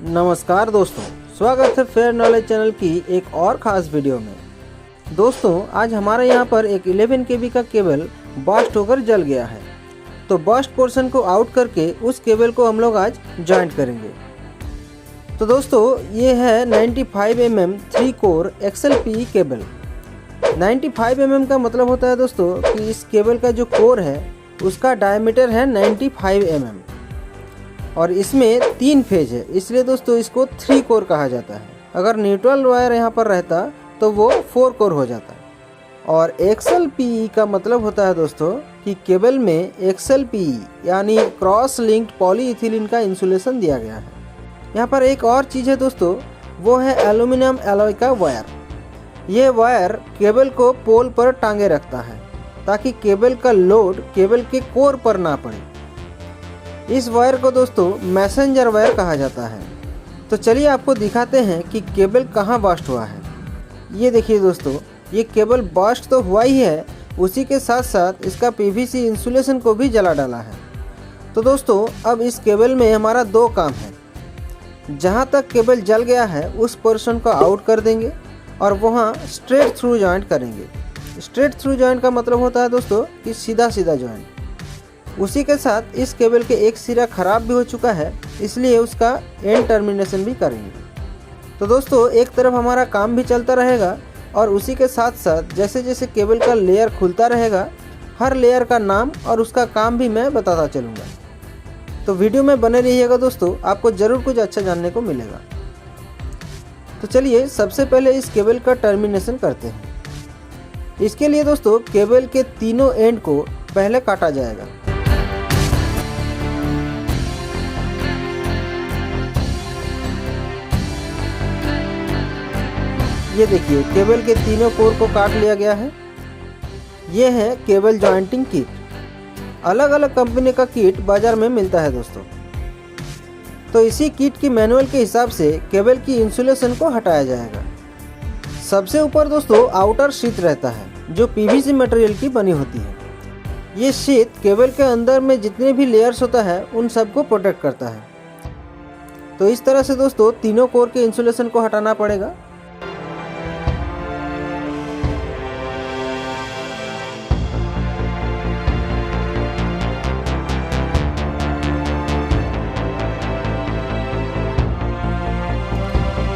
नमस्कार दोस्तों, स्वागत है फेयर नॉलेज चैनल की एक और ख़ास वीडियो में। दोस्तों, आज हमारे यहाँ पर एक 11 kb का केबल बर्स्ट होकर जल गया है। तो बर्स्ट पोर्शन को आउट करके उस केबल को हम लोग आज जॉइंट करेंगे। तो दोस्तों, ये है 95 mm 3 core XLPE cable. 95 mm का मतलब होता है दोस्तों कि इस केबल का जो कोर है उसका डायमीटर है 95 mm और इसमें 3 फेज है, इसलिए दोस्तों इसको 3 कोर कहा जाता है। अगर न्यूट्रल वायर यहाँ पर रहता तो वो 4 कोर हो जाता। और XLPE का मतलब होता है दोस्तों कि केबल में XLPE यानी क्रॉस लिंक्ड पॉलीइथिलीन का इंसुलेशन दिया गया है। यहाँ पर एक और चीज़ है दोस्तों, वो है एल्यूमिनियम एलॉय का वायर। ये वायर केबल को पोल पर टांगे रखता है ताकि केबल का लोड केबल के कोर पर ना पड़े। इस वायर को दोस्तों मैसेंजर वायर कहा जाता है। तो चलिए आपको दिखाते हैं कि केबल कहाँ बर्स्ट हुआ है। ये देखिए दोस्तों, ये केबल बर्स्ट तो हुआ ही है, उसी के साथ साथ इसका PVC इंसुलेशन को भी जला डाला है। तो दोस्तों, अब इस केबल में हमारा 2 काम है। जहाँ तक केबल जल गया है उस पोर्शन को आउट कर देंगे और वहाँ स्ट्रेट थ्रू जॉइंट करेंगे। स्ट्रेट थ्रू जॉइंट का मतलब होता है दोस्तों कि सीधा सीधा जॉइंट। उसी के साथ इस केबल के एक सिरा खराब भी हो चुका है, इसलिए उसका एंड टर्मिनेशन भी करेंगे। तो दोस्तों, एक तरफ हमारा काम भी चलता रहेगा और उसी के साथ साथ जैसे जैसे केबल का लेयर खुलता रहेगा, हर लेयर का नाम और उसका काम भी मैं बताता चलूँगा। तो वीडियो में बने रहिएगा दोस्तों, आपको ज़रूर कुछ अच्छा जानने को मिलेगा। तो चलिए सबसे पहले इस केबल का टर्मिनेशन करते हैं। इसके लिए दोस्तों केबल के तीनों एंड को पहले काटा जाएगा। ये देखिए, केबल के तीनों कोर को काट लिया गया है। ये है केबल जॉइंटिंग किट। अलग अलग कंपनी का किट बाजार में मिलता है दोस्तों। तो इसी किट की मैनुअल के हिसाब से केबल की इंसुलेशन को हटाया जाएगा। सबसे ऊपर दोस्तों आउटर शीट रहता है जो PVC मटेरियल की बनी होती है। ये शीट केबल के अंदर में जितने भी लेयर्स होता है उन सबको प्रोटेक्ट करता है। तो इस तरह से दोस्तों तीनों कोर के इंसुलेशन को हटाना पड़ेगा।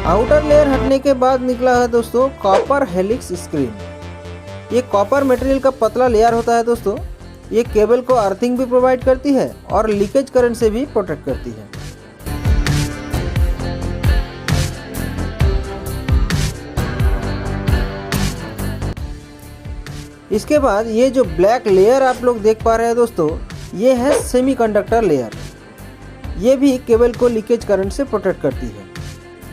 आउटर लेयर हटने के बाद निकला है दोस्तों कॉपर हेलिक्स स्क्रीन। ये कॉपर मटेरियल का पतला लेयर होता है दोस्तों। ये केबल को अर्थिंग भी प्रोवाइड करती है और लीकेज करंट से भी प्रोटेक्ट करती है। इसके बाद ये जो ब्लैक लेयर आप लोग देख पा रहे हैं दोस्तों, ये है सेमीकंडक्टर लेयर। ये भी केबल को लीकेज करंट से प्रोटेक्ट करती है।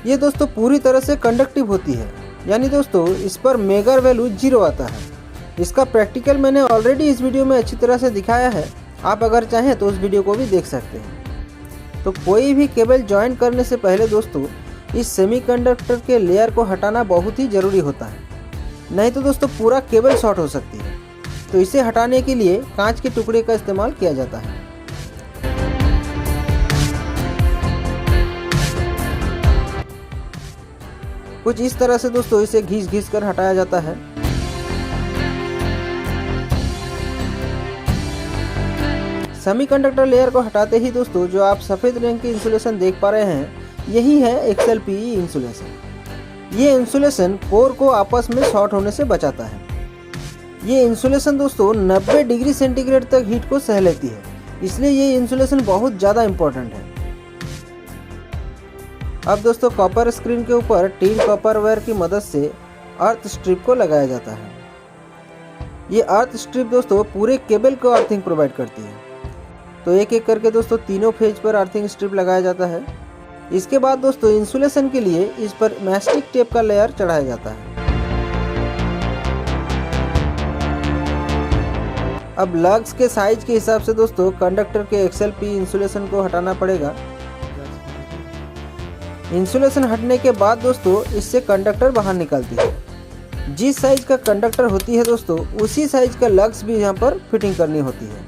ये दोस्तों पूरी तरह से कंडक्टिव होती है, यानी दोस्तों इस पर मेगर वैल्यू 0 आता है। इसका प्रैक्टिकल मैंने ऑलरेडी इस वीडियो में अच्छी तरह से दिखाया है, आप अगर चाहें तो उस वीडियो को भी देख सकते हैं। तो कोई भी केबल ज्वाइन करने से पहले दोस्तों इस सेमीकंडक्टर के लेयर को हटाना बहुत ही ज़रूरी होता है, नहीं तो दोस्तों पूरा केबल शॉर्ट हो सकती है। तो इसे हटाने के लिए कांच के टुकड़े का इस्तेमाल किया जाता है। कुछ इस तरह से दोस्तों इसे घिस घिस कर हटाया जाता है। सेमीकंडक्टर लेयर को हटाते ही दोस्तों जो आप सफ़ेद रंग की इंसुलेशन देख पा रहे हैं, यही है XLPE इंसुलेशन। ये इंसुलेशन कोर को आपस में शॉर्ट होने से बचाता है। ये इंसुलेशन दोस्तों 90 डिग्री सेंटीग्रेड तक हीट को सह लेती है, इसलिए ये इंसुलेशन बहुत ज़्यादा इम्पोर्टेंट है। अब दोस्तों कॉपर स्क्रीन के ऊपर टीन कॉपर वायर की मदद से अर्थ स्ट्रिप को लगाया जाता है। ये अर्थ स्ट्रिप दोस्तों पूरे केबल को अर्थिंग प्रोवाइड करती है। तो एक एक करके दोस्तों तीनों फेज पर अर्थिंग स्ट्रिप लगाया जाता है। इसके बाद दोस्तों इंसुलेशन के लिए इस पर मैस्टिक टेप का लेयर चढ़ाया जाता है। अब लग्स के साइज के हिसाब से दोस्तों कंडक्टर के XLPE इंसुलेशन को हटाना पड़ेगा। इंसुलेशन हटने के बाद दोस्तों इससे कंडक्टर बाहर निकलती है। जिस साइज का कंडक्टर होती है दोस्तों उसी साइज का लग्स भी यहाँ पर फिटिंग करनी होती है।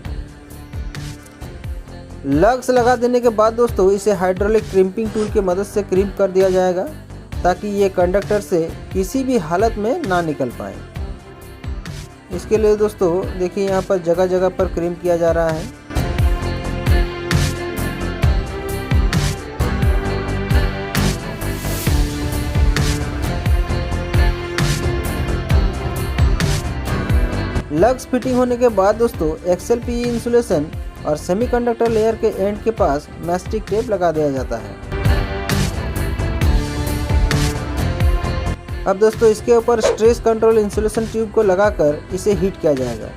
लग्स लगा देने के बाद दोस्तों इसे हाइड्रोलिक क्रिम्पिंग टूल की मदद से क्रिम्प कर दिया जाएगा ताकि ये कंडक्टर से किसी भी हालत में ना निकल पाए। इसके लिए दोस्तों देखिए यहाँ पर जगह जगह पर क्रिम्प किया जा रहा है। लग्स फिटिंग होने के बाद दोस्तों XLPE इंसुलेशन और सेमीकंडक्टर लेयर के एंड के पास मैस्टिक टेप लगा दिया जाता है। अब दोस्तों इसके ऊपर स्ट्रेस कंट्रोल इंसुलेशन ट्यूब को लगाकर इसे हीट किया जाएगा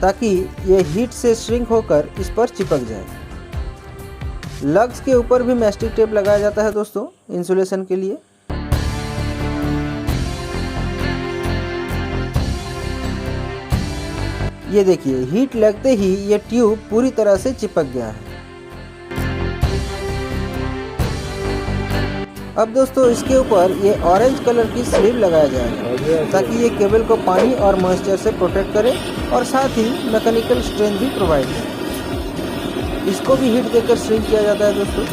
ताकि ये हीट से श्रिंक होकर इस पर चिपक जाए। लग्स के ऊपर भी मैस्टिक टेप लगाया जाता है दोस्तों इंसुलेशन के लिए। ये देखिए हीट लगते ही ये ट्यूब पूरी तरह से चिपक गया है। अब दोस्तों इसके ऊपर ये ऑरेंज कलर की स्लीव लगाया जाएगा ताकि ये केबल को पानी और मॉइस्चर से प्रोटेक्ट करे और साथ ही मैकेनिकल स्ट्रेंथ भी प्रोवाइड करे। इसको भी हीट देकर श्रिंक किया जाता है दोस्तों।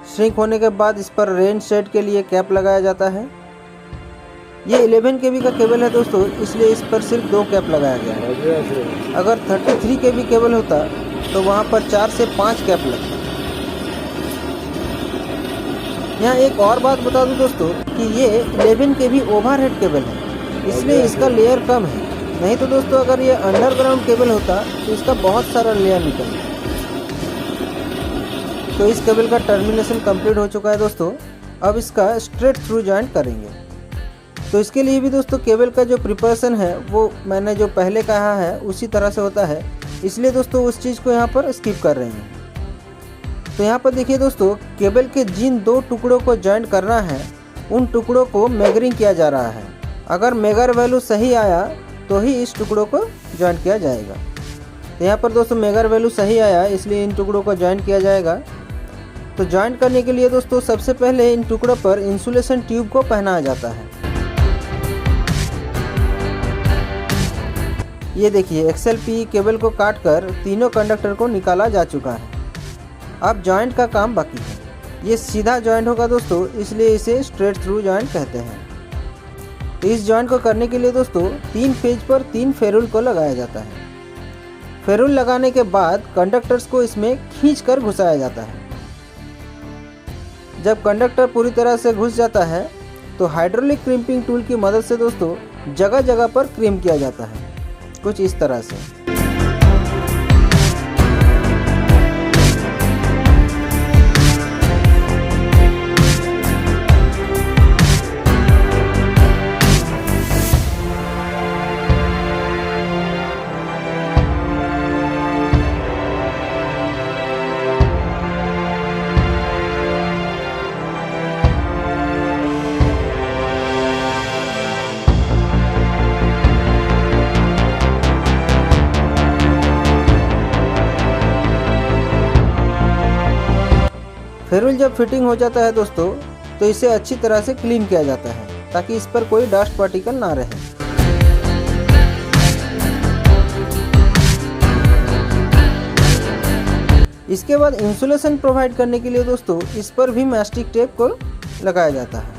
श्रिंक होने के बाद इस पर रेन शेड के लिए कैप लगाया जाता है। ये 11 kb का केबल है दोस्तों, इसलिए इस पर सिर्फ 2 कैप लगाया गया है। अगर 33 kb केबल होता तो वहाँ पर 4 से 5 कैप लगता। यहाँ एक और बात बता दूं दोस्तों कि ये 11 kb ओवरहेड केबल है, इसलिए इसका लेयर कम है। नहीं तो दोस्तों अगर ये अंडरग्राउंड केबल होता तो इसका बहुत सारा लेयर निकलता। तो इस केबल का टर्मिनेशन कंप्लीट हो चुका है दोस्तों। अब इसका स्ट्रेट थ्रू जॉइंट करेंगे। तो इसके लिए भी दोस्तों केबल का जो प्रिपरेशन है वो मैंने जो पहले कहा है उसी तरह से होता है, इसलिए दोस्तों उस चीज़ को यहाँ पर स्किप कर रहे हैं। तो यहाँ पर देखिए दोस्तों केबल के जिन 2 टुकड़ों को जॉइंट करना है उन टुकड़ों को मेजरिंग किया जा रहा है। अगर मेजर वैल्यू सही आया तो ही इस टुकड़ों को जॉइंट किया जाएगा। तो यहाँ पर दोस्तों मेजर वैल्यू सही आया इसलिए इन टुकड़ों को जॉइंट किया जाएगा। तो जॉइंट करने के लिए दोस्तों सबसे पहले इन टुकड़ों पर इंसुलेशन ट्यूब को पहनाया जाता है। ये देखिए XLPE केबल को काटकर तीनों कंडक्टर को निकाला जा चुका है। अब जॉइंट का काम बाकी है। ये सीधा जॉइंट होगा दोस्तों, इसलिए इसे स्ट्रेट थ्रू जॉइंट कहते हैं। तो इस जॉइंट को करने के लिए दोस्तों 3 पेज पर 3 फेरुल को लगाया जाता है। फेरुल लगाने के बाद कंडक्टर्स को इसमें खींचकर घुसाया जाता है। जब कंडक्टर पूरी तरह से घुस जाता है तो हाइड्रोलिक क्रिम्पिंग टूल की मदद से दोस्तों जगह जगह पर क्रिम्प किया जाता है, कुछ इस तरह से। फेरुल जब फिटिंग हो जाता है दोस्तों तो इसे अच्छी तरह से क्लीन किया जाता है ताकि इस पर कोई डस्ट पार्टिकल ना रहे। इसके बाद इंसुलेशन प्रोवाइड करने के लिए दोस्तों इस पर भी मैस्टिक टेप को लगाया जाता है।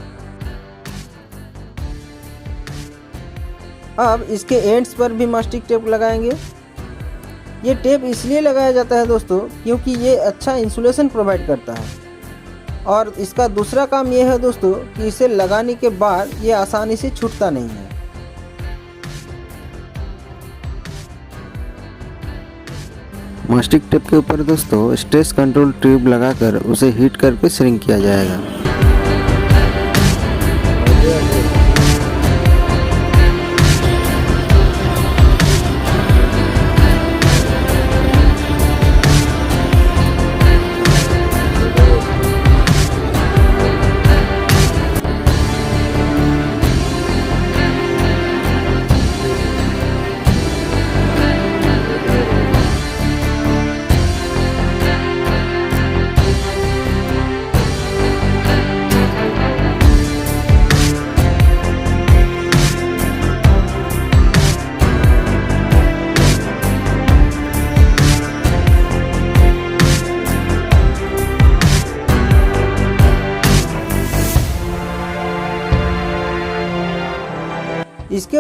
अब इसके एंड्स पर भी मैस्टिक टेप लगाएंगे। ये टेप इसलिए लगाया जाता है दोस्तों क्योंकि ये अच्छा इंसुलेशन प्रोवाइड करता है, और इसका दूसरा काम ये है दोस्तों कि इसे लगाने के बाद ये आसानी से छूटता नहीं है। मैस्टिक टेप के ऊपर दोस्तों स्ट्रेस कंट्रोल ट्यूब लगाकर उसे हीट करके श्रिंक किया जाएगा।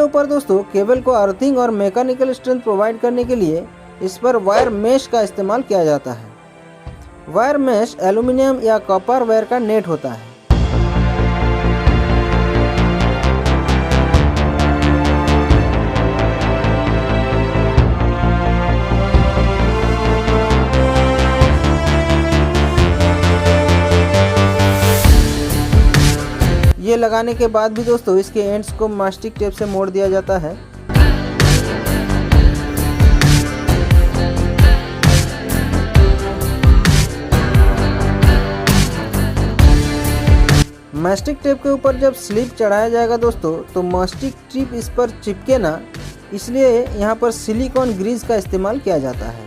ऊपर दोस्तों केबल को अर्थिंग और मैकेनिकल स्ट्रेंथ प्रोवाइड करने के लिए इस पर वायर मेश का इस्तेमाल किया जाता है। वायर मेश एल्युमिनियम या कॉपर वायर का नेट होता है। ये लगाने के बाद भी दोस्तों इसके एंड्स को मास्टिक टेप से मोड़ दिया जाता है। मास्टिक टेप के ऊपर जब स्लिप चढ़ाया जाएगा दोस्तों तो मास्टिक टिप इस पर चिपके ना, इसलिए यहाँ पर सिलिकॉन ग्रीस का इस्तेमाल किया जाता है।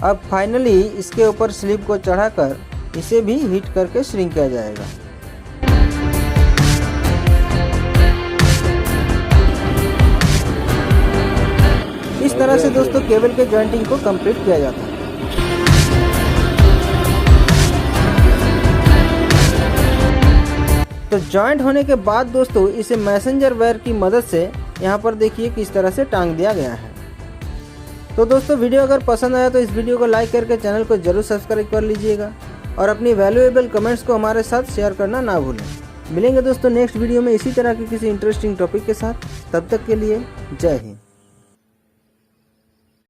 अब फाइनली इसके ऊपर स्लिप को चढ़ाकर इसे भी हीट करके श्रिंक किया जाएगा। इस तरह से दोस्तों केबल के जॉइंटिंग को कंप्लीट किया जाता है। तो जॉइंट होने के बाद दोस्तों इसे मैसेंजर वायर की मदद से यहाँ पर देखिए किस तरह से टांग दिया गया है। तो दोस्तों वीडियो अगर पसंद आया तो इस वीडियो को लाइक करके चैनल को जरूर सब्सक्राइब कर लीजिएगा और अपनी वैल्यूएबल कमेंट्स को हमारे साथ शेयर करना ना भूलें। मिलेंगे दोस्तों नेक्स्ट वीडियो में इसी तरह के किसी इंटरेस्टिंग टॉपिक के साथ। तब तक के लिए जय हिंद।